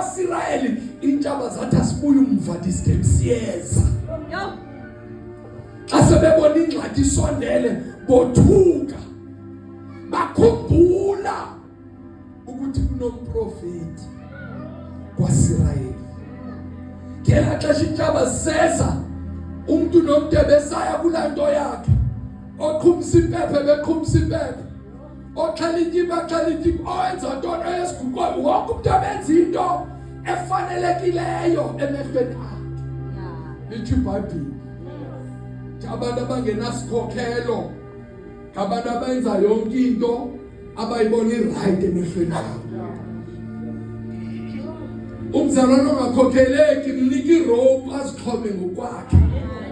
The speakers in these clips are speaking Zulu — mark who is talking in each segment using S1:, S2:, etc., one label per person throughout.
S1: abasirayeli intshaba zathi asibuye umva this time siyeza. Xa sebebona ingxaki isondele bothuka bakhumbula ukuthi kunomprofeti kwaSirayeli. Ngela xesha intshaba ziseza umuntu nomuntu ebesaya kulanto yakhe oqhumisa impephe beqhumisa impephe oxhela inyimba owenza ntona yesiguqo wonke umuntu abenza into efanelekileyo emehlweni akhe. Lithi iBhayibheli abantu abangenasikhokhelo ngabantu abenza yonke into abayibona iright emehlweni abo. Umzalwane ongakhokheleki mnika irope azixhome ngokwakhe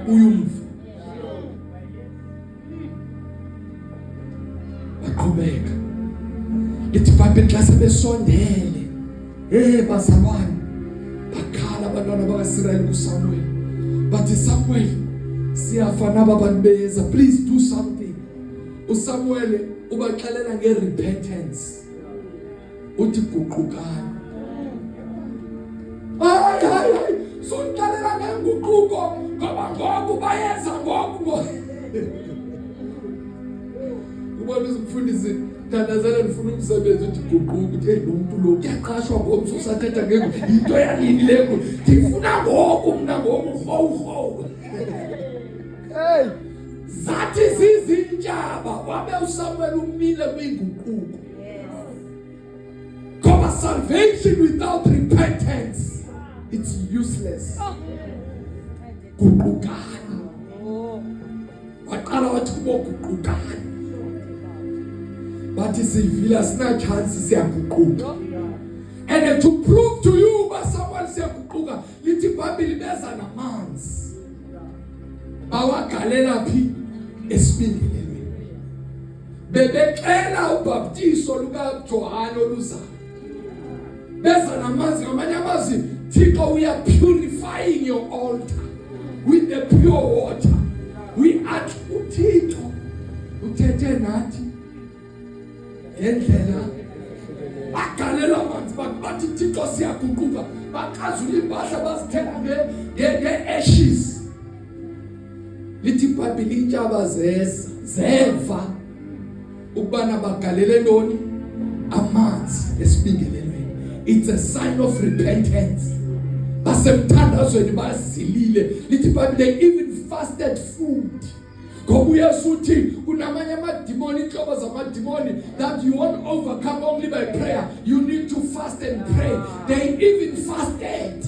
S1: uyumva. Baqhubeka ithi iBhayibheli xa sebesondele bazalwane bakhala abantwana bakaSirayeli kuSamuel bathi Samuel siyafana abantu beza, please do something. uSamuel ubaxelela ngerepentance uthi guqukani. Hayi sontalela ngenguquko ngoba ngoku bayeza ngoku. Ubona umfundisi thandazela ndifuna umsebenzi uthi guquka uthi hey lo muntu lo kuyaqashwa ngomso sathetha ngeke into yanini leyo ngifuna ngoku mina ngoku ho. Hey zathi zizintshaba wabe uSamuel umile kwinguquko. Ngoba salvation without repentance it's useless. Guqukani. Waqala wathi guqukani. Bathi sivila sina chance siyaguquka. And to prove to you ba Samuel siyaguquka lithi iBhayibheli beza namanzi. Bawagalela phi esibingelelweni. Bebexela ubhaptizo luka Johane oluzayo. Beza namanzi ngamanye amazwi Thixo we are purifying your altar with the pure water. We are uThixo uthethe nathi endlela bagalela amanzi bathi Thixo siyaguquka baqazula impahla bazithela nge-ashes. Lithi iBhayibheli intshaba zeva ukubana bagalele ntoni amanzi esibingelelweni. It's a sign of repentance. Basemthandazweni bazilile. Lithi iBhayibheli they even fasted food. Ngoba uYesu uthi kunamanye amadimoni inhlobo zamadimoni that you won't overcome only by prayer. You need to fast and pray. They even fasted.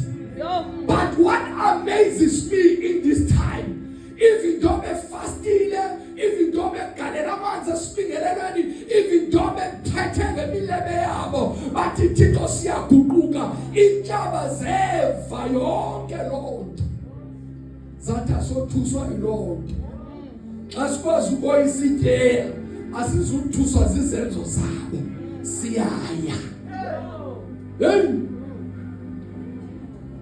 S1: But what amazes me in this time, even though fastile, even though galela amanzi asibingelelweni, even though bethethe ngemilebe yabo bathi Thixo siyaguquka, intshaba zeva yonke loo nto zathi asothuswa yiloo nto. Xa sikwazi ukoyisityeya asizuthuswa zizenzo zabo siyaya. Hey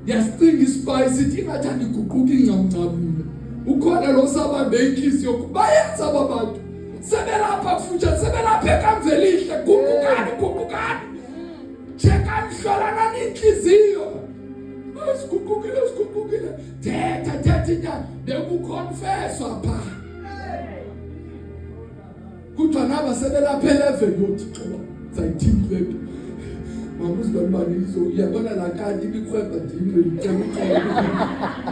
S1: yasithinga ispice ithi ingathi andiguquki incamncamile. Ukhona lo sabambe inhliziyo bayenza abantu sebelapha futhi sebelapha ekamvelihle guqukani cheka nhlolana nenhliziyo siguqukile thetha inyama bekuconfess apha kuthiwa naba sebelapha eleven yothi xoba sayithini le nto mamuzibani lizo uyabona la kanti ibikhweba ndimle licela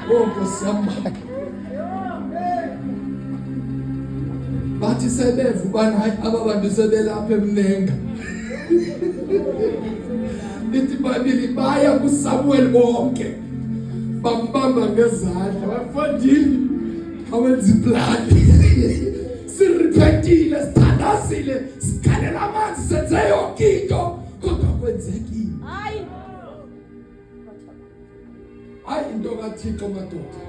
S1: Nkosi yami. Bathi sebeva ubani hayi aba bantu sebelapha eMnenga. Lithi iBhayibheli baya kuSamuel bonke bambamba ngezandla bafondile awenza iplani. Sirepentile sithandazile sikhalela amanzi senze yonke into kodwa kwenzekile. Hayi into kaThixo madoda.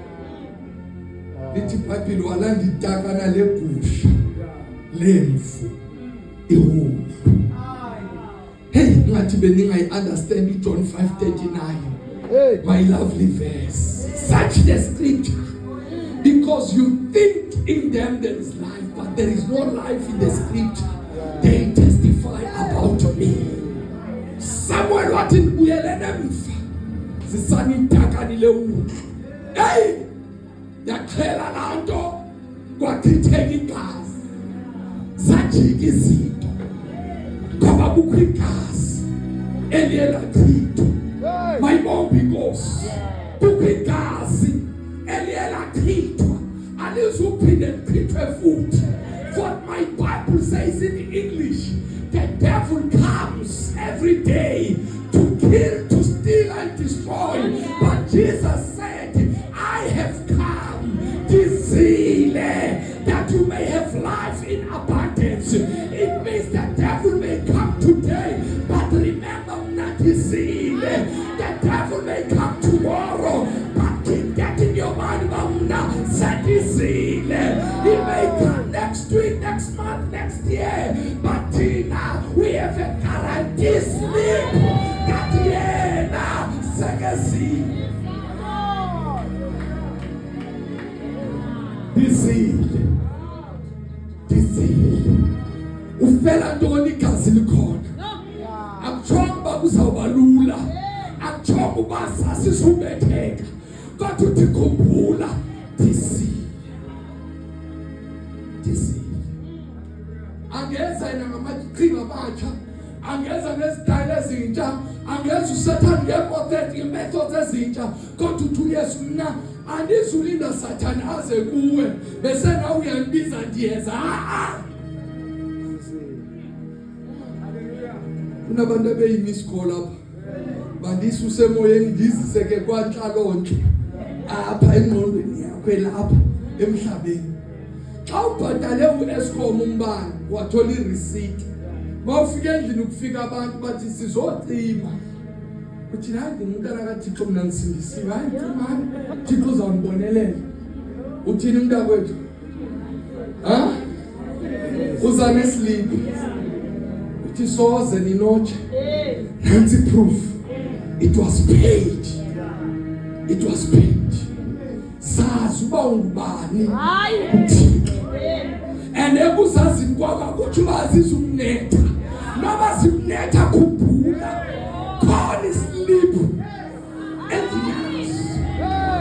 S1: Lithi iBhayibheli walanda itakana legusha lemfu ihulu. Hey, ngathi beningayi understand John 5:39. My lovely verse. Search the scripture. Because you think in them there is life, but there is no life in the scripture. They testify about me. Samuel wathi ngibuyelene emva zisanitakanile umuntu. Hey, yakhela lanto kwachitheka igazi sajika izinto ngoba kukho igazi eliyela chithwa. Mayibonge inkosi, kukho igazi eliyela chithwa alizuphinde lichithwe futhi. What my Bible says in English, the devil comes every day to kill, to steal and destroy, but Jesus said, I have come to zeal that you may have life in abundance. It means the devil may come today, but remember not to zeal. The devil may come tomorrow, but keep that in your mind. Set his zeal. He may come next week, next month, next year, but now we have a guarantee sleep that year now. Second Disease. Ufela ntoni igazi likhona. Akuchomba kuzawubalula. Akuchomba ubasasi subetheka. Kodwa uthi khumbula disease. Angeza yena ngamaqhinga amatsha, angeza nezitayile ezintsha, angeza uSathane ngemethods ezintsha, kodwa uthi uYesu mina andizulinda Sathane aze kuwe bese nawe uyandibiza ndiyeza. Kunabantu abeyimisikho lapha bandisa usemoyeni ngiziseke kwanhlalonke apha engqondweni yakho lapha emhlabeni. Xa ubhadale uEskom umbane wathola ireceipt, mawufika endlini ukufika abantu bathi sizocima, uthi hayi ngumntana kaThixo mina ngisindisiwe, hayi cimani Thixo uzawubonelela. Uthini mntakwethu? Uza nesleep, uthi soze ninotshe. Nansi proof, it was paid. Sazi uba ungubani uThixo. And ekuzazi kwakho kuthi waziza umnetha. Noma simnetha khumbula khona sleep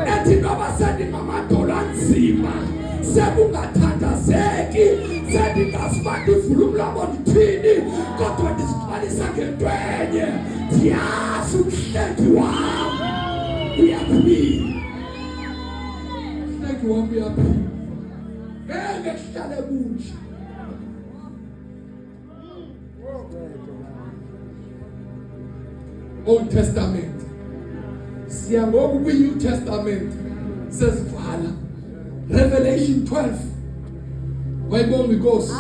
S1: ethi noma sendingamadolo anzima sekungathandazeki sendingasibandi ivula umlomo ndithini kodwa ndizigcwalisa ngento enye ndiyazi umhlengi wam uyaphila. Umhlengi wam uyaphila ngeke sihlale kunje. Old Testament siya ngoku kwi-New Testament sesivala Revelation 12. Wayibonga inkosi.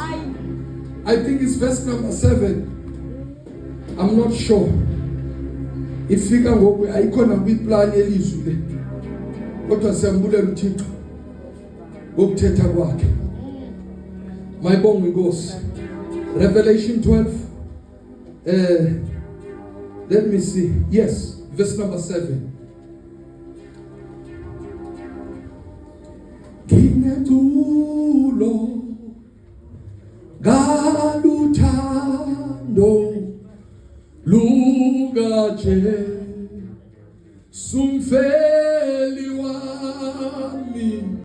S1: I think it's verse number 7. I'm not sure. Ifika ngoku ayikhona kwiplan yelizwi le. Kodwa siyambulela uThixo ngokuthetha kwakhe. Mayibonga inkosi. Revelation 12. Let me see. Yes, verse number 7. Kinetulo galuthando lukaje sumfeli wami